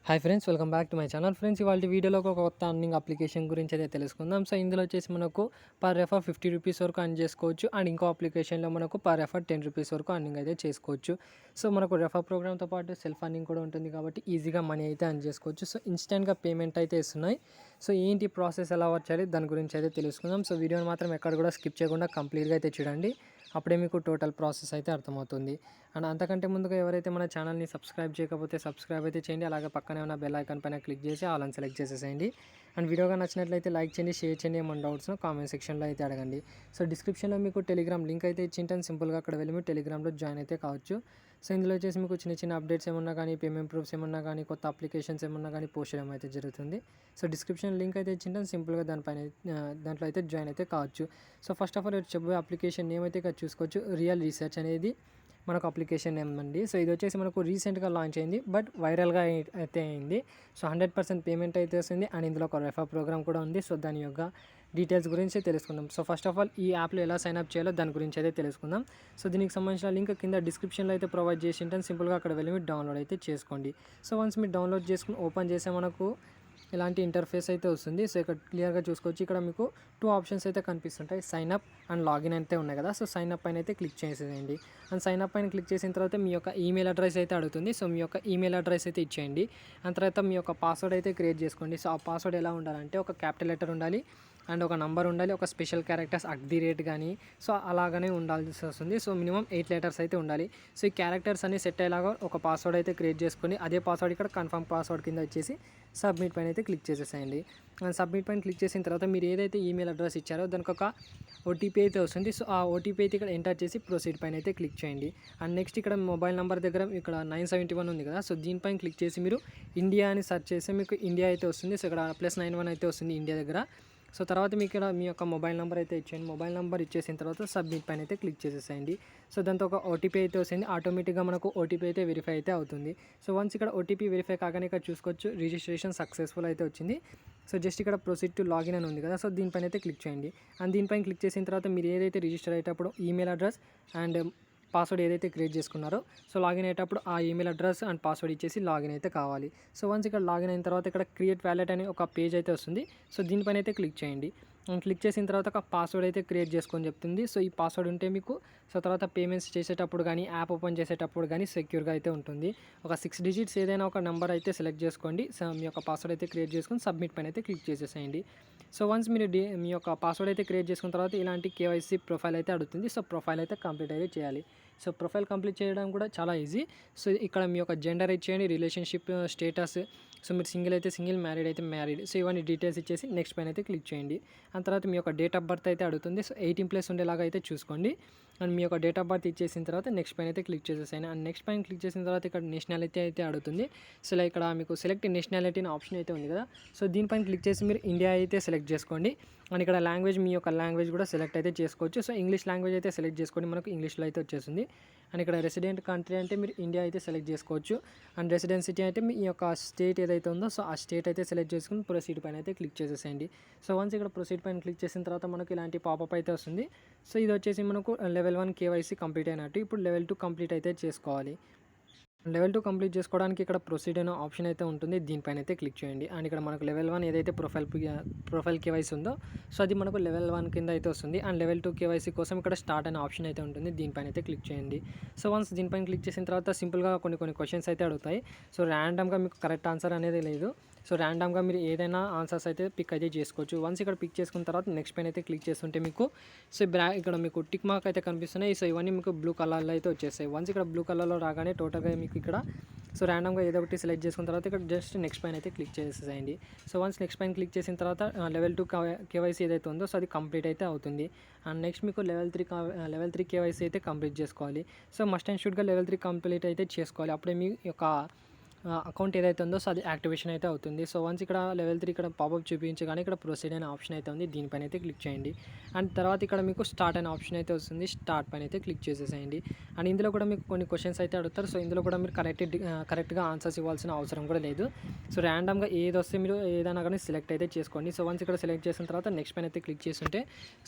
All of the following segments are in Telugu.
Hi friends, welcome back to my channel. Friends, ఇవాళ వీడియోలో ఒక కొత్త అర్నింగ్ అప్లికేషన్ గురించి అయితే తెలుసుకుందాం. సో ఇందులో వచ్చేసి మనకు పర్ రెఫర్ 50 రూపీస్ వరకు అర్న్ చేసుకోవచ్చు. అండ్ ఇంకో అప్లికేషన్లో మనకు పర్ రెఫర్ 10 రూపీస్ వరకు అర్నింగ్ అయితే చేసుకోవచ్చు. సో మనకు రెఫర్ ప్రోగ్రామ్తో పాటు సెల్ఫ్ అర్నింగ్ కూడా ఉంటుంది కాబట్టి ఈజీగా మనీ అయితే అర్న్ చేసుకోవచ్చు. సో ఇన్స్టెంట్గా పేమెంట్ అయితే ఇస్తున్నాయి. సో ఏంటి ప్రాసెస్ ఎలా వచ్చాలి దాని గురించి అయితే తెలుసుకుందాం. సో వీడియోని మాత్రం ఎక్కడ కూడా స్కిప్ చేయకుండా కంప్లీట్గా అయితే చూడండి. అప్పుడే మీకు టోటల్ ప్రాసెస్ అయితే అర్థమవుతుంది. అండ్ అంతకంటే ముందుగా ఎవరైతే మన ఛానల్ని సబ్స్క్రైబ్ చేయకపోతే సబ్స్క్రైబ్ అయితే చేయండి. అలాగే పక్కనే ఉన్న బెల్ ఐకాన్ పైన క్లిక్ చేసి ఆల్ అని సెలెక్ట్ చేసేసేయండి. అండ్ వీడియోగా నచ్చినట్లయితే లైక్ చేయండి, షేర్ చేయండి. ఏమైనా డౌట్స్ను కామెంట్ సెక్షన్లో అయితే అడగండి. సో డిస్క్రిప్షన్లో మీకు టెలిగ్రామ్ లింక్ అయితే ఇచ్చింటాను. సింపుల్గా అక్కడ వెళ్ళి మీరు టెలిగ్రామ్లో జాయిన్ అయితే కావచ్చు. సో ఇందులో వచ్చేసి మీకు చిన్న చిన్న అప్డేట్స్ ఏమన్నా కానీ, పేమెంట్ ప్రూఫ్స్ ఏమన్నా కానీ, కొత్త అప్లికేషన్స్ ఏమన్నా కానీ పోస్ట్ చేయడం అయితే జరుగుతుంది. సో డిస్క్రిప్షన్ లింక్ అయితే ఇచ్చింటాను. సింపుల్గా దాంట్లో అయితే జాయిన్ అయితే కావచ్చు. సో ఫస్ట్ ఆఫ్ ఆల్ చెప్పే అప్లికేషన్ నేమ్ అయితే ఇక్కడ చూసుకోవచ్చు. రియల్ రీసెర్చ్ అనేది మనకు అప్లికేషన్ నేమ్ అండి. సో ఇది వచ్చేసి మనకు రీసెంట్గా లాంచ్ అయింది, బట్ వైరల్గా అయితే అయింది. సో 100% పేమెంట్ అయితే వస్తుంది. అండ్ ఇందులో ఒక రెఫర్ ప్రోగ్రామ్ కూడా ఉంది. సో దాని యొక్క డీటెయిల్స్ గురించి తెలుసుకుందాం. సో ఫస్ట్ ఆఫ్ ఆల్ ఈ యాప్లో ఎలా సైన్అప్ చేయాలో దాని గురించి అయితే తెలుసుకుందాం. సో దీనికి సంబంధించిన లింక్ కింద డిస్క్రిప్షన్లో అయితే ప్రొవైడ్ చేసి ఉంటాను. సింపుల్గా అక్కడ వెళ్ళి మీరు డౌన్లోడ్ అయితే చేసుకోండి. సో వన్స్ మీరు డౌన్లోడ్ చేసుకుని ఓపెన్ చేసే మనకు ఇలాంటి ఇంటర్ఫేస్ అయితే వస్తుంది. సో ఇక్కడ క్లియర్గా చూసుకోవచ్చు. ఇక్కడ మీకు 2 ఆప్షన్స్ అయితే కనిపిస్తుంటాయి, సైన్ అప్ అండ్ లాగిన్ అయితే ఉన్నాయి కదా. సో సైన్ అప్ పైన అయితే క్లిక్ చేసేయండి. అండ్ సైన్ అప్ పైన క్లిక్ చేసిన తర్వాత మీ యొక్క ఈమెయిల్ అడ్రస్ అయితే అడుగుతుంది. సో మీ యొక్క ఈమెయిల్ అడ్రస్ అయితే ఇచ్చేయండి. అండ్ తర్వాత మీ యొక్క పాస్వర్డ్ అయితే క్రియేట్ చేసుకోండి. సో ఆ పాస్వర్డ్ ఎలా ఉండాలంటే ఒక క్యాపిటల్ లెటర్ ఉండాలి, అండ్ ఒక నంబర్ ఉండాలి, ఒక స్పెషల్ క్యారెక్టర్స్ @ కానీ సో అలాగనే ఉండాల్సి వస్తుంది. సో మినిమం 8 లెటర్స్ అయితే ఉండాలి. సో ఈ క్యారెక్టర్స్ అన్ని సెట్ అయ్యేలాగా ఒక పాస్వర్డ్ అయితే క్రియేట్ చేసుకొని అదే పాస్వర్డ్ ఇక్కడ కన్ఫర్మ్ పాస్వర్డ్ కింద వచ్చేసి సబ్మిట్ పైన అయితే క్లిక్ చేసేసేయండి. అండ్ సబ్మిట్ పైన క్లిక్ చేసిన తర్వాత మీరు ఏదైతే ఈమెయిల్ అడ్రస్ ఇచ్చారో దానికి ఒక ఓటీపీ అయితే వస్తుంది. సో ఆ ఓటీపీ అయితే ఇక్కడ ఎంటర్ చేసి ప్రొసీడ్ పైన అయితే క్లిక్ చేయండి. అండ్ నెక్స్ట్ ఇక్కడ మొబైల్ నెంబర్ దగ్గర ఇక్కడ 971 ఉంది కదా. సో దీనిపైన క్లిక్ చేసి మీరు ఇండియా అని సెర్చ్ చేస్తే మీకు ఇండియా అయితే వస్తుంది. సో ఇక్కడ +91 అయితే వస్తుంది ఇండియా దగ్గర. సో తర్వాత మీకు ఇక్కడ మీ యొక్క మొబైల్ నెంబర్ అయితే ఇచ్చేయండి. మొబైల్ నెంబర్ ఇచ్చేసిన తర్వాత సబ్మిట్ పైన అయితే క్లిక్ చేసేసేయండి. సో దాంతో ఒక ఓటీపీ అయితే వస్తుంది. ఆటోమేటిక్గా మనకు ఓటీపీ అయితే వెరిఫై అయితే అవుతుంది. సో వన్స్ ఇక్కడ ఓటీపీ వెరిఫై కాగానే ఇక్కడ చూసుకోవచ్చు రిజిస్ట్రేషన్ సక్సెస్ఫుల్ అయితే వచ్చింది. సో జస్ట్ ఇక్కడ ప్రొసీడ్ టు లాగిన్ అని ఉంది కదా. సో దీనిపైన అయితే క్లిక్ చేయండి. అండ్ దీనిపైన క్లిక్ చేసిన తర్వాత మీరు ఏదైతే రిజిస్టర్ అయ్యేటప్పుడు ఈమెయిల్ అడ్రస్ అండ్ పాస్వర్డ్ ఏదైతే క్రియేట్ చేసుకున్నారో సో లాగిన్ అయ్యేటప్పుడు ఆ ఈమెయిల్ అడ్రస్ అండ్ పాస్వర్డ్ ఇచ్చేసి లాగిన్ అయితే కావాలి. సో వన్స్ ఇక్కడ లాగిన్ అయిన తర్వాత ఇక్కడ క్రియేట్ వ్యాలెట్ అనే ఒక పేజ్ అయితే వస్తుంది. సో దీనిపైన అయితే క్లిక్ చేయండి. క్లిక్ చేసిన తర్వాత ఒక పాస్వర్డ్ అయితే క్రియేట్ చేసుకొని చెప్తుంది. సో ఈ పాస్వర్డ్ ఉంటే మీకు సో తర్వాత పేమెంట్స్ చేసేటప్పుడు కానీ యాప్ ఓపెన్ చేసేటప్పుడు కానీ సెక్యూర్గా అయితే ఉంటుంది. ఒక 6 డిజిట్స్ ఏదైనా ఒక నెంబర్ అయితే సెలెక్ట్ చేసుకోండి. సో మీ యొక్క పాస్వర్డ్ అయితే క్రియేట్ చేసుకొని సబ్మిట్ పైన అయితే క్లిక్ చేసేసేయండి. సో వన్స్ మీరు మీ యొక్క పాస్వర్డ్ అయితే క్రియేట్ చేసుకున్న తర్వాత ఇలాంటి కేవైసీ ప్రొఫైల్ అయితే అడుగుతుంది. సో ప్రొఫైల్ అయితే కంప్లీట్ అయితే చేయాలి. సో ప్రొఫైల్ కంప్లీట్ చేయడం కూడా చాలా ఈజీ. సో ఇక్కడ మీ యొక్క జెండర్ ఇచ్చేయండి, రిలేషన్షిప్ స్టేటస్, సో మీరు సింగిల్ అయితే సింగిల్, మ్యారీడ్ అయితే మ్యారీడ్. సో ఇవన్నీ డీటెయిల్స్ ఇచ్చేసి నెక్స్ట్ పైన అయితే క్లిక్ చేయండి. ఆ తర్వాత మీ యొక్క డేట్ ఆఫ్ బర్త్ అయితే అడుగుతుంది. సో 18+ ఉండేలాగా అయితే చూసుకోండి. అండ్ మీ యొక్క డేట్ ఆఫ్ బర్త్ ఇచ్చేసిన తర్వాత నెక్స్ట్ పైన అయితే క్లిక్ చేసేసాను. అండ్ నెక్స్ట్ పైన క్లిక్ చేసిన తర్వాత ఇక్కడ నేషనాలిటీ అయితే అడుగుతుంది. సో ఇలా ఇక్కడ మీకు సెలెక్ట్ నేషనాలిటీ అనే ఆప్షన్ అయితే ఉంది కదా. సో దీనిపైన క్లిక్ చేసి మీరు ఇండియా అయితే సెలెక్ట్ చేసుకోండి. అండ్ ఇక్కడ లాంగ్వేజ్ మీ యొక్క లాంగ్వేజ్ కూడా సెలెక్ట్ అయితే చేసుకోవచ్చు. సో ఇంగ్లీష్ లాంగ్వేజ్ అయితే సెలెక్ట్ చేసుకోండి, మనకు ఇంగ్లీష్లో అయితే వచ్చేస్తుంది. అండ్ ఇక్కడ రెసిడెంట్ కంట్రీ అంటే మీరు ఇండియా అయితే సెలెక్ట్ చేసుకోవచ్చు. అండ్ రెసిడెన్సిటీ అయితే మీ యొక్క స్టేట్ ఏదైతే ఉందో సో ఆ స్టేట్ అయితే సెలెక్ట్ చేసుకుని ప్రొసీడ్ పైన అయితే క్లిక్ చేసేసేయండి. సో వన్స్ ఇక్కడ ప్రొసీడ్ పైన క్లిక్ చేసిన తర్వాత మనకు ఇలాంటి పాపప్ అయితే వస్తుంది. సో ఇది వచ్చేసి మనకు లెవెల్ 1 కేవైసీ కంప్లీట్ అయినట్టు. ఇప్పుడు లెవెల్ 2 కంప్లీట్ అయితే చేసుకోవాలి. లెవెల్ 2 కంప్లీట్ చేసుకోవడానికి ఇక్కడ ప్రొసీడ్ అనే ఆప్షన్ అయితే ఉంటుంది. దీనిపైన అయితే క్లిక్ చేయండి. అండ్ ఇక్కడ మనకు లెవెల్ 1 ఏదైతే ప్రొఫైల్ కేవైసీ ఉందో సో అది మనకు లెవెల్ 1 కింద అయితే వస్తుంది. అండ్ లెవెల్ 2 కేవైసీ కోసం ఇక్కడ స్టార్ట్ అనే ఆప్షన్ అయితే ఉంటుంది. దీనిపైన అయితే క్లిక్ చేయండి. సో వన్స్ దీనిపైన క్లిక్ చేసిన తర్వాత సింపుల్గా కొన్ని క్వశ్చన్స్ అయితే అడుగుతాయి. సో ర్యాండమ్గా మీకు కరెక్ట్ ఆన్సర్ అనేది లేదు. సో ర్యాండమ్గా మీరు ఏదైనా ఆన్సర్స్ అయితే పిక్ అయితే చేసుకోవచ్చు. వన్స్ ఇక్కడ పిక్ చేసుకున్న తర్వాత నెక్స్ట్ పైన అయితే క్లిక్ చేస్తుంటే మీకు సో ఇక్కడ మీకు టిక్ మార్క్ అయితే కనిపిస్తున్నాయి. సో ఇవన్నీ మీకు బ్లూ కలర్లో అయితే వచ్చేస్తాయి. వన్స్ ఇక్కడ బ్లూ కలర్లో రాగానే టోటల్గా మీకు ఇక్కడ సో ర్యాండమ్గా ఏదో ఒకటి సెలెక్ట్ చేసుకున్న తర్వాత ఇక్కడ జస్ట్ నెక్స్ట్ పైన అయితే క్లిక్ చేసేసేయండి. సో వన్స్ నెక్స్ట్ పైన క్లిక్ చేసిన తర్వాత లెవెల్ 2 కేవైసీ ఏదైతే ఉందో సో అది కంప్లీట్ అయితే అవుతుంది. అండ్ నెక్స్ట్ మీకు లెవెల్ 3 కేవైసీ అయితే కంప్లీట్ చేసుకోవాలి. సో మస్ట్ అండ్ షుడ్గా లెవెల్ 3 కంప్లీట్ అయితే చేసుకోవాలి. అప్పుడే మీ యొక్క అకౌంట్ ఏదైతే ఉందో సో అది యాక్టివేషన్ అయితే అవుతుంది. సో వన్స్ ఇక్కడ లెవెల్ 3 ఇక్కడ పాపప్ చూపించగానే ఇక్కడ ప్రొసీడ్ అనే ఆప్షన్ అయితే ఉంది. దీనిపైన అయితే క్లిక్ చేయండి. అండ్ తర్వాత ఇక్కడ మీకు స్టార్ట్ అనే ఆప్షన్ అయితే వస్తుంది. స్టార్ట్ పైన అయితే క్లిక్ చేసేసేయండి. అండ్ ఇందులో కూడా మీకు కొన్ని క్వశ్చన్స్ అయితే అడుగుతారు. సో ఇందులో కూడా మీరు కరెక్ట్గా ఆన్సర్స్ ఇవ్వాల్సిన అవసరం కూడా లేదు. సో ర్యాండమ్గా ఏది వస్తే మీరు ఏదైనా కానీ సెలెక్ట్ అయితే చేసుకోండి. సో వన్స్ ఇక్కడ సెలెక్ట్ చేసిన తర్వాత నెక్స్ట్ పైన అయితే క్లిక్ చేస్తుంటే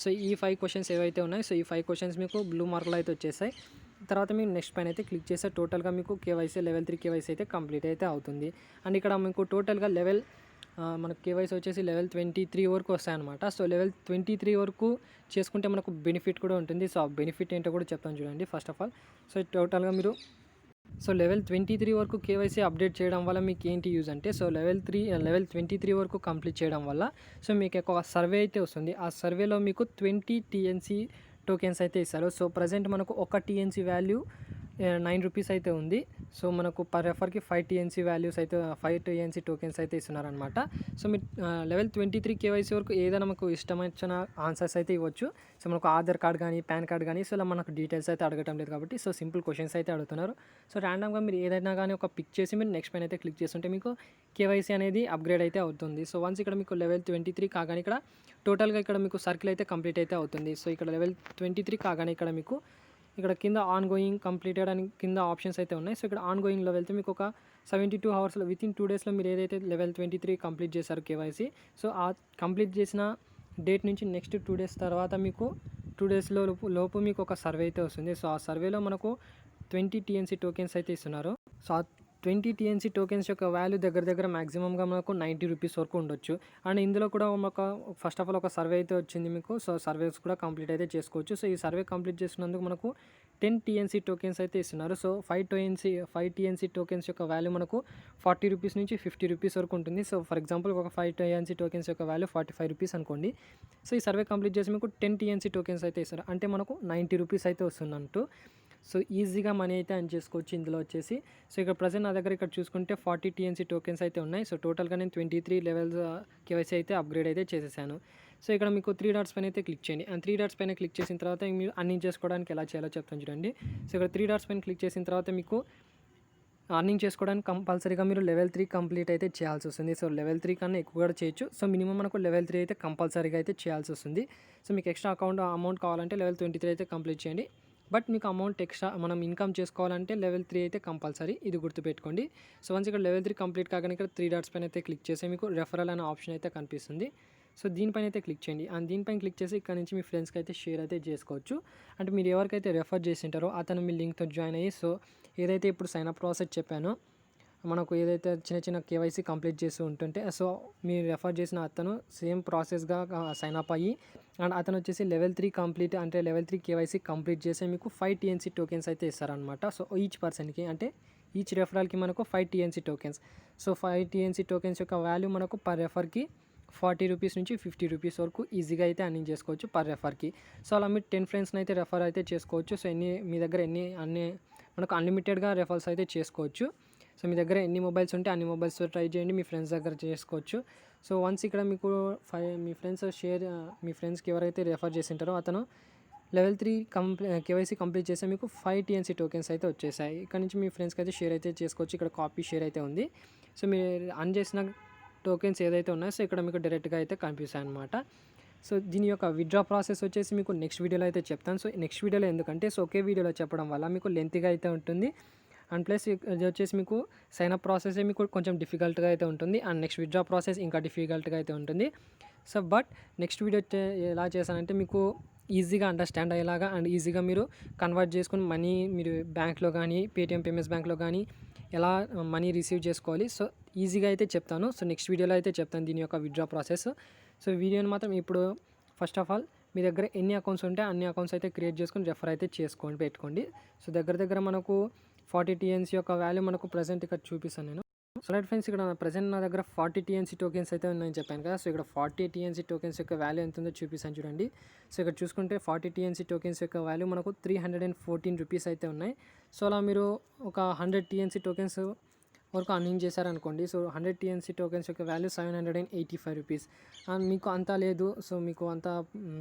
సో ఈ 5 క్వశ్చన్స్ ఏవైతే ఉన్నాయో సో ఈ 5 క్వశ్చన్స్ మీకు బ్లూ మార్క్లో అయితే వచ్చేసాయి. తర్వాత మీరు నెక్స్ట్ పైన అయితే క్లిక్ చేస్తే టోటల్గా మీకు కేవైసీ లెవెల్ 3 కేవైసీ అయితే కంప్లీట్ అయితే అవుతుంది. అండ్ ఇక్కడ మీకు టోటల్గా మనకు కేవైసీ వచ్చేసి లెవెల్ 23 వరకు వస్తాయన్నమాట. సో లెవెల్ 23 వరకు చేసుకుంటే మనకు బెనిఫిట్ కూడా ఉంటుంది. సో ఆ బెనిఫిట్ ఏంటో కూడా చెప్తాను చూడండి. ఫస్ట్ ఆఫ్ ఆల్ సో టోటల్గా మీరు లెవెల్ 23 వరకు కేవైసీ అప్డేట్ చేయడం వల్ల మీకు ఏంటి యూజ్ అంటే, లెవెల్ 23 వరకు కంప్లీట్ చేయడం వల్ల మీకు ఒక సర్వే అయితే వస్తుంది. ఆ సర్వేలో మీకు 20 టీఎన్సీ టోకెన్స్ అయితే ఇస్తారు. సో ప్రజెంట్ మనకు ఒక టీఎన్సీ వాల్యూ 9 రూపీస్ అయితే ఉంది. సో మనకు పర్ రెఫర్కి 5 టీఎన్సీ టోకెన్స్ అయితే ఇస్తున్నారనమాట. సో మీరు లెవెల్ 23 కేవైసీ వరకు ఏదైనా మనకు ఇష్టమైన ఆన్సర్స్ అయితే ఇవ్వచ్చు. సో మనకు ఆధార్ కార్డ్ కానీ పాన్ కార్డ్ కానీ ఇలా మనకు డీటెయిల్స్ అయితే అడగటం లేదు కాబట్టి సింపుల్ క్వశ్చన్స్ అయితే అడుగుతున్నారు. సో ర్యాండమ్గా మీరు ఏదైనా కానీ ఒక పిక్ చేసి మీరు నెక్స్ట్ పైన అయితే క్లిక్ చేస్తుంటే మీకు కేవైసీ అనేది అప్గ్రేడ్ అయితే అవుతుంది. సో వన్స్ ఇక్కడ మీకు లెవెల్ 23 కాగానే ఇక్కడ టోటల్గా ఇక్కడ మీకు సర్కిల్ అయితే కంప్లీట్ అయితే అవుతుంది. సో ఇక్కడ లెవెల్ 23 కాగానే ఇక్కడ కింద ఆన్ గోయింగ్ కంప్లీటెడ్ అని కింద ఆప్షన్స్ అయితే ఉన్నాయి. సో ఇక్కడ ఆన్ గోయింగ్లో వెళ్తే మీకు ఒక 72 అవర్స్లో వితిన్ 2 డేస్లో మీరు ఏదైతే లెవెల్ 23 కంప్లీట్ చేశారు కేవైసీ, సో ఆ కంప్లీట్ చేసిన డేట్ నుంచి నెక్స్ట్ 2 డేస్ తర్వాత మీకు 2 డేస్ లోపు మీకు ఒక సర్వే అయితే వస్తుంది. సో ఆ సర్వేలో మనకు 20 టీఎన్సీ టోకెన్స్ అయితే ఇస్తున్నారు. సో ఆ 20 టీఎన్సీ టోకెన్స్ యొక్క వాల్యూ దగ్గర మ్యాక్సిమంగా మనకు 90 రూపీస్ వరకు ఉండొచ్చు. అండ్ ఇందులో కూడా ఫస్ట్ ఆఫ్ ఆల్ ఒక సర్వే అయితే వచ్చింది మీకు. సో సర్వేస్ కూడా కంప్లీట్ అయితే చేసుకోవచ్చు. సో ఈ సర్వే కంప్లీట్ చేసినందుకు మనకు 10 టీఎన్సీ టోకెన్స్ అయితే ఇస్తున్నారు. సో 5 టీఎన్సీ టోకెన్స్ యొక్క వాల్యూ మనకు 40 రూపీస్ నుంచి 50 రూపీస్ వరకు ఉంటుంది. సో ఫర్ ఎగ్జాంపుల్ ఒక 5 టీఎన్సీ టోకెన్స్ యొక్క వాల్యూ 45 రూపీస్ అనుకోండి. సో ఈ సర్వే కంప్లీట్ చేసి మీకు 10 టీఎన్సీ టోకెన్స్ అయితే ఇస్తారు. అంటే మనకు 90 రూపీస్ అయితే వస్తుందంటూ. సో ఈజీగా మనీ అయితే ఎర్న్ చేసుకోవచ్చు ఇందులో వచ్చేసి. సో ఇక్కడ ప్రజెంట్ నా దగ్గర ఇక్కడ చూసుకుంటే 40 టీఎన్సీ టోకెన్స్ అయితే ఉన్నాయి. సో టోటల్గా నేను 23 లెవెల్స్ కేవైసీ అయితే అప్గ్రేడ్ అయితే చేసేసాను. సో ఇక్కడ మీకు 3 డాట్స్ పైన అయితే క్లిక్ చేయండి. అండ్ 3 డాట్స్ పైన క్లిక్ చేసిన తర్వాత మీరు అర్నింగ్ చేసుకోవడానికి ఎలా చేయాలో చెప్తాను చూడండి. సో ఇక్కడ 3 డాట్స్ పైన క్లిక్ చేసిన తర్వాత మీకు అర్నింగ్ చేసుకోవడానికి కంపల్సరీగా మీరు లెవెల్ 3 కంప్లీట్ అయితే చేయాల్సి వస్తుంది. సో లెవెల్ 3 కన్నా ఎక్కువ కూడా చేయొచ్చు. సో మినిమం మనకు లెవెల్ 3 అయితే కంపల్సరీగా అయితే చేయాల్సి వస్తుంది. సో మీకు ఎక్స్ట్రా అమౌంట్ కావాలంటే లెవెల్ 23 అయితే కంప్లీట్ చేయండి. బట్ మీకు అమౌంట్ ఎక్స్ట్రా మనం ఇన్కమ్ చేసుకోవాలంటే లెవెల్ 3 అయితే కంపల్సరీ, ఇది గుర్తుపెట్టుకోండి. సో వన్స్ ఇక్కడ లెవెల్ 3 కంప్లీట్ కాగానే ఇక్కడ 3 డాట్స్ పైన అయితే క్లిక్ చేసి మీకు రెఫరల్ అనే ఆప్షన్ అయితే కనిపిస్తుంది. సో దీనిపైన అయితే క్లిక్ చేయండి. అండ్ దీనిపైన క్లిక్ చేసి ఇక్కడ నుంచి మీ ఫ్రెండ్స్కి అయితే షేర్ అయితే చేసుకోవచ్చు. అంటే మీరు ఎవరికైతే రెఫర్ చేసింటారో అతను మీ లింక్తో జాయిన్ అయ్యి సో ఏదైతే ఇప్పుడు సైన్ అప్ ప్రాసెస్ చెప్పానో మనకు ఏదైతే చిన్న కేవైసీ కంప్లీట్ చేస్తూ ఉంటుంటే సో మీరు రెఫర్ చేసిన అతను సేమ్ ప్రాసెస్గా సైన్ అప్ అయ్యి అండ్ అతను వచ్చేసి లెవెల్ 3 కంప్లీట్ అంటే లెవెల్ 3 కేవైసీ కంప్లీట్ చేసి మీకు 5 టీఎన్సీ టోకెన్స్ అయితే ఇస్తారనమాట. సో ఈచ్ పర్సన్కి అంటే ఈచ్ రెఫరల్కి మనకు 5 TNC tokens. So 5 TNC tokens యొక్క వాల్యూ మనకు పర్ రెఫర్కి 40 రూపీస్ నుంచి 50 రూపీస్ వరకు ఈజీగా అయితే అర్నింగ్ చేసుకోవచ్చు పర్ రెఫర్కి. సో అలా మీరు 10 ఫ్రెండ్స్ని అయితే రెఫర్ అయితే చేసుకోవచ్చు. సో మీ దగ్గర మనకు అన్లిమిటెడ్గా రెఫర్స్ అయితే చేసుకోవచ్చు. సో మీ దగ్గర ఎన్ని మొబైల్స్ ఉంటే అన్ని మొబైల్స్తో ట్రై చేయండి, మీ ఫ్రెండ్స్ దగ్గర చేసుకోవచ్చు. సో వన్స్ ఇక్కడ మీకు మీ ఫ్రెండ్స్కి ఎవరైతే రెఫర్ చేసింటారో అతను లెవెల్ 3 కేవైసీ కంప్లీట్ చేస్తే మీకు 5 టీఎన్సీ టోకెన్స్ అయితే వచ్చేసాయి. ఇక్కడ నుంచి మీ ఫ్రెండ్స్కి అయితే షేర్ అయితే చేసుకోవచ్చు. ఇక్కడ కాపీ షేర్ అయితే ఉంది. సో మీరు అన్ చేసిన టోకెన్స్ ఏదైతే ఉన్నాయో సో ఇక్కడ మీకు డైరెక్ట్గా అయితే కనిపిస్తాయి అనమాట. సో దీని యొక్క విత్డ్రా ప్రాసెస్ వచ్చేసి మీకు నెక్స్ట్ వీడియోలో అయితే చెప్తాను. సో నెక్స్ట్ వీడియోలో ఎందుకంటే ఒకే వీడియోలో చెప్పడం వల్ల మీకు లెంతీగా అయితే ఉంటుంది. అండ్ ప్లస్ ఇది వచ్చేసి మీకు సైన్ అప్ ప్రాసెస్ మీకు కొంచెం డిఫికల్ట్గా అయితే ఉంటుంది. అండ్ నెక్స్ట్ విత్డ్రా ప్రాసెస్ ఇంకా డిఫికల్ట్గా అయితే ఉంటుంది. సో బట్ నెక్స్ట్ వీడియో ఎలా చేశానంటే మీకు ఈజీగా అండర్స్టాండ్ అయ్యేలాగా అండ్ ఈజీగా మీరు కన్వర్ట్ చేసుకుని మనీ మీరు బ్యాంక్లో కానీ పేటిఎం పేమెంట్స్ బ్యాంక్లో కానీ ఎలా మనీ రిసీవ్ చేసుకోవాలి సో ఈజీగా అయితే చెప్తాను. సో నెక్స్ట్ వీడియోలో అయితే చెప్తాను దీని యొక్క విత్డ్రా ప్రాసెస్. సో వీడియోని మాత్రం ఇప్పుడు ఫస్ట్ ఆఫ్ ఆల్ మీ దగ్గర ఎన్ని అకౌంట్స్ ఉంటే అన్ని అకౌంట్స్ అయితే క్రియేట్ చేసుకొని రెఫర్ అయితే పెట్టుకోండి. సో దగ్గర మనకు 40 టీఎన్సీ యొక్క వాల్యూ మనకు ప్రజెంట్ ఇక్కడ చూపిస్తాను నేను. సో రైట్ ఫ్రెండ్స్, ఇక్కడ ప్రజెంట్ నా దగ్గర 40 టీఎన్సీ టోకెన్స్ అయితే ఉన్నాయని చెప్పాను కదా. సో ఇక్కడ 40 టీఎన్సీ టోకెన్స్ యొక్క వాల్యూ ఎంత ఉందో చూపిస్తాను చూడండి. సో ఇక్కడ చూసుకుంటే 40 టీఎన్సీ టోకెన్స్ యొక్క వాల్యూ మనకు 314 రూపీస్ అయితే ఉన్నాయి. సో అలా మీరు ఒక 100 టీఎన్సీ టోకెన్స్ వరకు అర్నింగ్ చేశారనుకోండి. సో 100 టీఎన్సీ టోకెన్స్ యొక్క వాల్యూ 785 రూపీస్. అండ్ మీకు అంతా లేదు, సో మీకు అంత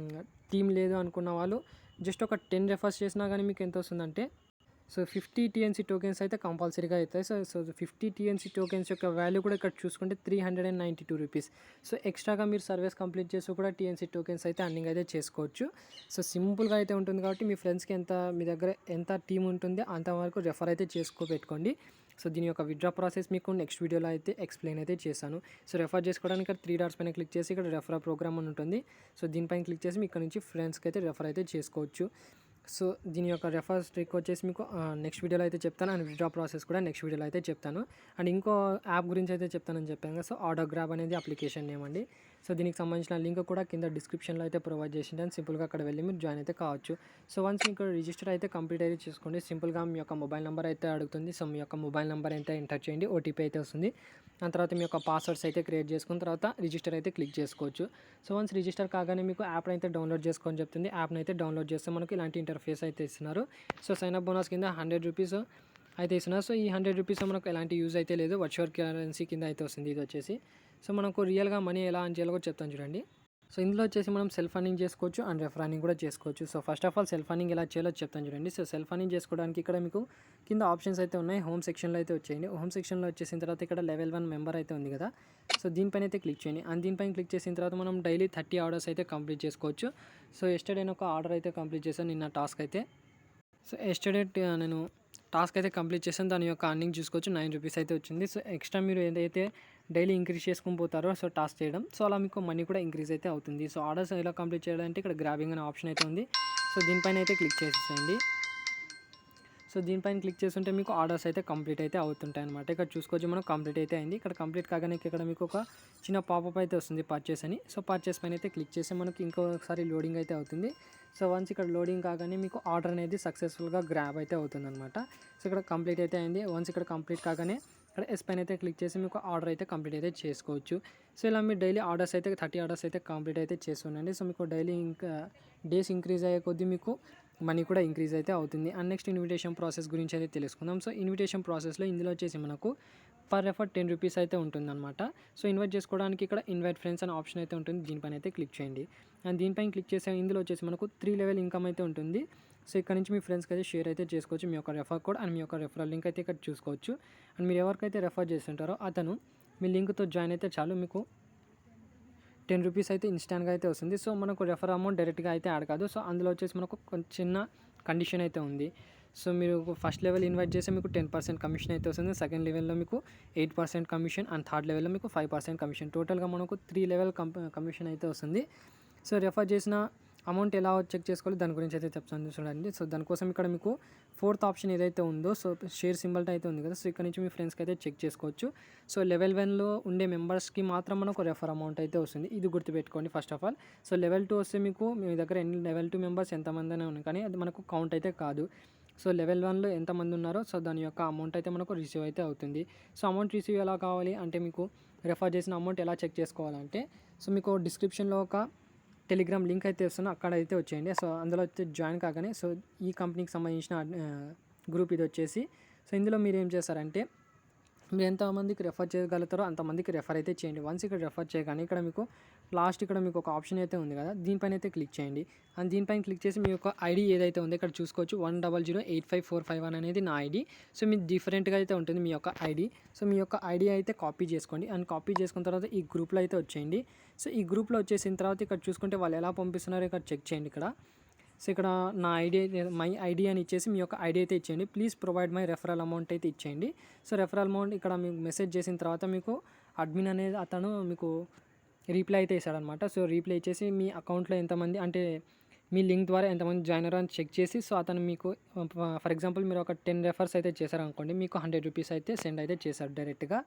టీమ్ లేదు అనుకున్న వాళ్ళు జస్ట్ ఒక 10 రెఫర్స్ చేసినా కానీ మీకు ఎంత వస్తుందంటే సో 50 టీఎన్సీ టోకెన్స్ అయితే కంపల్సరీగా అవుతాయి. సో 50 టీఎన్సీ టోకెన్స్ యొక్క వాల్యూ కూడా ఇక్కడ చూసుకుంటే 392 రూపీస్. సో ఎక్స్ట్రాగా మీరు సర్వీస్ కంప్లీట్ చేసి కూడా టీఎన్సీ టోకెన్స్ అయితే అర్నింగ్ అయితే చేసుకోవచ్చు. సో సింపుల్గా అయితే ఉంటుంది కాబట్టి మీ ఫ్రెండ్స్కి మీ దగ్గర ఎంత టీం ఉంటుందో అంతవరకు రెఫర్ అయితే పెట్టుకోండి. సో దీని యొక్క విత్డ్రా ప్రాసెస్ మీకు నెక్స్ట్ వీడియోలో అయితే ఎక్స్ప్లెయిన్ అయితే చేశాను. సో రెఫర్ చేసుకోవడానికి ఇక్కడ 3 డాట్స్ పైన క్లిక్ చేసి ఇక్కడ రెఫర్ ప్రోగ్రామ్ అని ఉంటుంది. సో దీనిపైన క్లిక్ చేసి మీ ఇక్కడ నుంచి ఫ్రెండ్స్కి అయితే రెఫర్ అయితే చేసుకోవచ్చు. సో దీని యొక్క రెఫరల్స్ ట్రిక్ వచ్చేసి మీకు నెక్స్ట్ వీడియోలో అయితే చెప్తాను. అండ్ విత్‌డ్రా ప్రాసెస్ కూడా నెక్స్ట్ వీడియోలో అయితే చెప్తాను. అండ్ ఇంకో యాప్ గురించి అయితే చెప్తానని చెప్పాను కదా! సో ఆటో గ్రాబ్ అనేది అప్లికేషన్ నేమ్ అండి. సో దీనికి సంబంధించిన లింక్ కూడా కింద డిస్క్రిప్షన్‌లో అయితే ప్రొవైడ్ చేసింటాను. సింపుల్‌గా అక్కడ వెళ్ళి మీరు జాయిన్ అయితే కావచ్చు. సో వన్స్ మీకు రిజిస్టర్ అయితే కంప్లీట్ అయితే చేసుకోండి. సింపుల్‌గా మీ యొక్క మొబైల్ నెంబర్ అయితే అడుగుతుంది. సో మీ యొక్క మొబైల్ నెంబర్ అయితే ఎంటర్ చేయండి. ఓటీపీ అయితే వస్తుంది. దాని తర్వాత మీ యొక్క పాస్వర్డ్స్ అయితే క్రియేట్ చేసుకున్న తర్వాత రిజిస్టర్ అయితే క్లిక్ చేసుకోవచ్చు. సో వన్స్ రిజిస్టర్ కాగానే మీకు యాప్‌ని అయితే డౌన్లోడ్ చేసుకోని చెప్తుంది. యాప్‌ని అయితే డౌన్లోడ్ చేస్తే మనకి ఇలాంటి ఇంటర్ఫేస్ అయితే ఇస్తున్నారు. సో సైన్ అప్ బోనస్ కింద ₹100 అయితే ఇస్తున్నారు. సో ఈ ₹100 మనకు ఎలాంటి యూజ్ అయితే లేదు. వర్చువల్ కరెన్సీ కింద అయితే వస్తుంది ఇది వచ్చేసి. సో మనకు రియల్‌గా మనీ ఎలా ఎర్న్ చేయాలో కూడా చెప్తాను చూడండి. సో ఇందులో వచ్చేసి మనం సెల్ఫ్ అర్నింగ్ చేసుకోవచ్చు అండ్ రెఫర్ అర్నింగ్ కూడా చేసుకోవచ్చు. So first of all self earning ఎలా చేయాలో చెప్తాను చూడండి. సో సెల్ఫ్ అర్నింగ్ చేసుకోవడానికి ఇక్కడ మీకు కింద ఆప్షన్స్ అయితే ఉన్నాయి. హోమ్ సెక్షన్లో అయితే వచ్చేయండి. హోమ్ సెక్షన్లో వచ్చేసిన తర్వాత ఇక్కడ లెవెల్ 1 మెంబర్ అయితే ఉంది కదా. సో దీనిపైన అయితే క్లిక్ చేయండి. అండ్ దీనిపైన క్లిక్ చేసిన తర్వాత మనం డైలీ 30 ఆర్డర్స్ అయితే కంప్లీట్ చేసుకోవచ్చు. సో ఎస్టర్డే ఒక ఆర్డర్ అయితే కంప్లీట్ చేశాను నిన్న టాస్క్ అయితే. సో ఎస్టర్డే నేను టాస్క్ అయితే కంప్లీట్ చేశాను. దాని యొక్క అర్నింగ్ చూసుకోవచ్చు ₹9 అయితే వచ్చింది. సో ఎక్స్ట్రా మీరు ఏదైతే డైలీ ఇంక్రీజ్ చేసుకొని పోతారో సో టాస్క్ చేయడం, సో అలా మీకు మనీ కూడా ఇంక్రీజ్ అయితే అవుతుంది. సో ఆర్డర్స్ ఎలా కంప్లీట్ చేయాలంటే ఇక్కడ గ్రాబింగ్ అనే ఆప్షన్ అయితే ఉంది. సో దీనిపైన అయితే క్లిక్ చేసేయండి. సో దీనిపైన క్లిక్ చేస్తుంటే మీకు ఆర్డర్స్ అయితే కంప్లీట్ అయితే అవుతుంటాయి అనమాట. ఇక్కడ చూసుకోవచ్చు మనం కంప్లీట్ అయితే అయింది. ఇక్కడ కంప్లీట్ కాగానే ఇక్కడ మీకు ఒక చిన్న పాపప్ అయితే వస్తుంది పర్చేస్ అని. సో పర్చేస్ పైన అయితే క్లిక్ చేస్తే మనకి ఇంకోసారి లోడింగ్ అయితే అవుతుంది. సో వన్స్ ఇక్కడ లోడింగ్ కాగానే మీకు ఆర్డర్ అనేది సక్సెస్ఫుల్గా గ్రాబ్ అయితే అవుతుందన్నమాట. సో ఇక్కడ కంప్లీట్ అయితే అయింది. వన్స్ ఇక్కడ కంప్లీట్ కాగానే ఇక్కడ ఎస్ పైన అయితే క్లిక్ చేసి మీకు ఆర్డర్ అయితే కంప్లీట్ అయితే చేసుకోవచ్చు. సో ఇలా మీరు డైలీ ఆర్డర్స్ అయితే 30 ఆర్డర్స్ అయితే కంప్లీట్ అయితే చేస్తుండండి. సో మీకు డైలీ ఇంకా డేస్ ఇంక్రీజ్ అయ్యే కొద్దీ మీకు మనీ కూడా ఇంక్రీజ్ అయితే అవుతుంది. అండ్ నెక్స్ట్ ఇన్విటేషన్ ప్రాసెస్ గురించి అయితే తెలుసుకుందాం. సో ఇన్విటేషన్ ప్రాసెస్లో ఇందులో వచ్చేసి మనకు పర్ రెఫర్ ₹10 అయితే ఉంటుందన్నమాట. సో ఇన్వైట్ చేసుకోవడానికి ఇక్కడ ఇన్వైట్ ఫ్రెండ్స్ అనే ఆప్షన్ అయితే ఉంటుంది. దీనిపైన అయితే క్లిక్ చేయండి. అండ్ దీనిపైన క్లిక్ చేసే ఇందులో వచ్చేసి మనకు 3 లెవెల్ ఇన్కమ్ అయితే ఉంటుంది. సో ఇక్కడ నుంచి మీ ఫ్రెండ్స్కి అయితే షేర్ అయితే చేసుకోవచ్చు. మీ యొక్క రెఫర్ కోడ్ అండ్ మీ యొక్క రెఫరల్ లింక్ అయితే ఇక్కడ చూసుకోవచ్చు. అండ్ మీరు ఎవరికైతే రెఫర్ చేస్తుంటారో అతను మీ లింక్తో జాయిన్ అయితే చాలు మీకు ₹10 అయితే ఇన్స్టాంట్గా అయితే వస్తుంది. సో మనకు రెఫర్ అమౌంట్ డైరెక్ట్గా అయితే యాడ్ కాదు. సో అందులో వచ్చేసి మనకు కొంచెం చిన్న కండిషన్ అయితే ఉంది. సో మీరు ఫస్ట్ లెవెల్ ఇన్వైట్ చేస్తే మీకు 10% కమిషన్ అయితే వస్తుంది. సెకండ్ లెవెల్లో మీకు 8% కమిషన్ అండ్ థర్డ్ లెవెల్లో మీకు 5% కమిషన్. టోటల్గా మనకు 3 లెవెల్ కమిషన్ అయితే వస్తుంది. సో రెఫర్ చేసిన అమౌంట్ ఎలా చెక్ చేసుకోవాలి దాని గురించి అయితే చెప్తాను చూడండి. సో దానికోసం ఇక్కడ మీకు 4th ఆప్షన్ ఏదైతే ఉందో సో షేర్ సింబల్ అయితే ఉంది కదా. సో ఇక్కడ నుంచి మీ ఫ్రెండ్స్కి అయితే చెక్ చేసుకోవచ్చు. సో లెవెల్ 1లో ఉండే మెంబర్స్కి మాత్రం మనకు రెఫర్ అమౌంట్ అయితే వస్తుంది. ఇది గుర్తుపెట్టుకోండి first of all. So level 2 వస్తే మీకు మీ దగ్గర లెవెల్ 2 మెంబర్స్ ఎంతమంది అనే ఉన్నాయి కానీ అది మనకు కౌంట్ అయితే కాదు. సో లెవెల్ 1లో ఎంతమంది ఉన్నారో సో దాని యొక్క అమౌంట్ అయితే మనకు రిసీవ్ అయితే అవుతుంది. సో అమౌంట్ రిసీవ్ ఎలా కావాలి అంటే మీకు రెఫర్ చేసిన అమౌంట్ ఎలా చెక్ చేసుకోవాలంటే సో మీకు డిస్క్రిప్షన్లో ఒక టెలిగ్రామ్ లింక్ అయితే వస్తుందో అక్కడ అయితే వచ్చేయండి. సో అందులో అయితే జాయిన్ కాగానే సో ఈ కంపెనీకి సంబంధించిన గ్రూప్ ఇది వచ్చేసి సో ఇందులో మీరు ఏం చేస్తారంటే మీరు ఎంతమందికి రెఫర్ చేయగలుగుతారో అంతమందికి రెఫర్ అయితే చేయండి. వన్స్ ఇక్కడ రెఫర్ చేయగానే ఇక్కడ మీకు లాస్ట్ ఇక్కడ మీకు ఒక ఆప్షన్ అయితే ఉంది కదా దీనిపైన అయితే క్లిక్ చేయండి. అండ్ దీనిపైన క్లిక్ చేసి మీ యొక్క ఐడి ఏదైతే ఉందో ఇక్కడ చూసుకోవచ్చు 100085451 అనేది నా ఐడి. సో మీ డిఫరెంట్గా అయితే ఉంటుంది మీ యొక్క ఐడి. సో మీ యొక్క ఐడి అయితే కాపీ చేసుకోండి. అండ్ కాపీ చేసుకున్న తర్వాత ఈ గ్రూప్లో అయితే వచ్చేయండి. సో ఈ గ్రూప్లో వచ్చేసిన తర్వాత ఇక్కడ చూసుకుంటే వాళ్ళు ఎలా పంపిస్తున్నారో ఇక్కడ చెక్ చేయండి ఇక్కడ. సో ఇక్కడ నా ఐడి మై ఐడి అని ఇచ్చేసి మీ యొక్క ఐడి అయితే ఇచ్చేయండి. Please provide my referral amount అయితే ఇచ్చేయండి. సో రెఫరల్ అమౌంట్ ఇక్కడ మీకు మెసేజ్ చేసిన తర్వాత మీకు అడ్మిన్ అనేది అతను మీకు రీప్లై అయితే ఇస్తాడనమాట. సో రీప్లై ఇచ్చేసి మీ అకౌంట్లో ఎంతమంది అంటే మీ లింక్ ద్వారా ఎంతమంది జాయిన్ అయ్యారో అని చెక్ చేసి సో అతను మీకు ఫర్ ఎగ్జాంపుల్ మీరు ఒక 10 రెఫర్స్ అయితే చేశారనుకోండి మీకు ₹100 అయితే సెండ్ అయితే చేశారు డైరెక్ట్గా.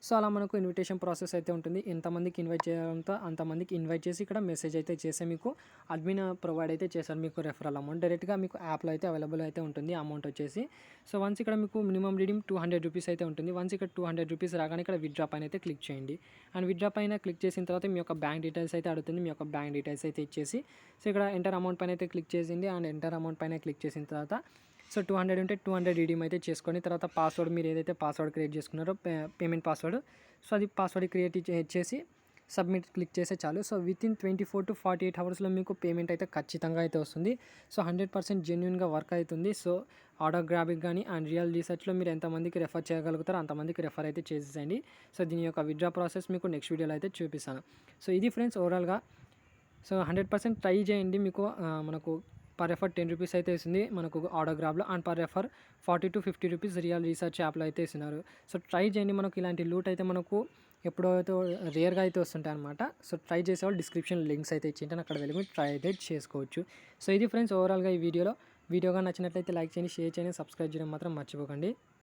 సో అలా మనకు ఇన్విటేషన్ ప్రాసెస్ అయితే ఉంటుంది. ఎంతమందికి ఇన్వైట్ చేయాలంతో అంతమందికి ఇన్వైట్ చేసి ఇక్కడ మెసేజ్ అయితే చేస్తే మీకు అడ్మిన్ ప్రొవైడ్ అయితే చేశారు మీకు రెఫరల్ అమౌంట్ డైరెక్ట్గా మీకు యాప్లో అయితే అవైలబుల్ అయితే ఉంటుంది అమౌంట్ వచ్చేసి. సో వన్స్ ఇక్కడ మీకు మినిమం రీడింగ్ ₹200 అయితే ఉంటుంది. వన్స్ ఇక్కడ ₹200 రాగానే ఇక్కడ విత్‌డ్రా పైన అయితే క్లిక్ చేయండి. అండ్ విత్‌డ్రా పైన క్లిక్ చేసిన తర్వాత మీ యొక్క బ్యాంక్ డీటెయిల్స్ అయితే అడుగుతుంది. మీ యొక్క బ్యాంక్ డీటెయిల్స్ అయితే ఇచ్చేసి సో ఇక్కడ ఎంటర్ అమౌంట్ పైన అయితే క్లిక్ చేసింది. అండ్ ఎంటర్ అమౌంట్ పైన క్లిక్ చేసిన తర్వాత సో 200 ఉంటే 200 రిడీమ్ అయితే చేసుకొని తర్వాత పాస్వర్డ్ మీరు ఏదైతే పాస్వర్డ్ క్రియేట్ చేసుకున్నారో పేమెంట్ పాస్వర్డ్ సో అది పాస్వర్డ్ క్రియేట్ చేసి సబ్మిట్ క్లిక్ చేస్తే చాలు. సో వితిన్ 24 to 48 అవర్స్లో మీకు పేమెంట్ అయితే ఖచ్చితంగా అయితే వస్తుంది. సో 100% జెన్యూన్గా వర్క్ అవుతుంది. సో ఆర్డర్ గ్రాబింగ్ కానీ అండ్ రియల్ రీసెర్చ్లో మీరు ఎంతమందికి రెఫర్ చేయగలుగుతారో అంతమందికి రెఫర్ అయితే చేసేయండి. సో దీని యొక్క విత్‌డ్రా ప్రాసెస్ మీకు నెక్స్ట్ వీడియోలో అయితే చూపిస్తాను. సో ఇది ఫ్రెండ్స్ ఓవరాల్గా సో 100% ట్రై చేయండి. మీకు మనకు పర్ రెఫర్ ₹10 అయితే ఇస్తుంది మనకు ఆర్డర్ గ్రాబ్లో and per refer ₹40 to ₹50 real research యాప్లో అయితే ఇస్తున్నారు. సో ట్రై చేయండి. మనకు ఇలాంటి లూట్ అయితే మనకు ఎప్పుడైతే రేర్గా అయితే వస్తుంటాయి అనమాట. సో ట్రై చేసేవాళ్ళు డిస్క్రిప్షన్ లింక్స్ అయితే ఇచ్చింటాను అక్కడ వెళ్ళి మీరు ట్రై అయితే చేసుకోవచ్చు. సో ఇది ఫ్రెండ్స్ ఓవరాల్గా ఈ వీడియోలో వీడియోగా నచ్చినట్లయితే లైక్ చేయండి, షేర్ చేయండి, సబ్స్క్రైబ్ చేయడం మాత్రం మర్చిపోకండి.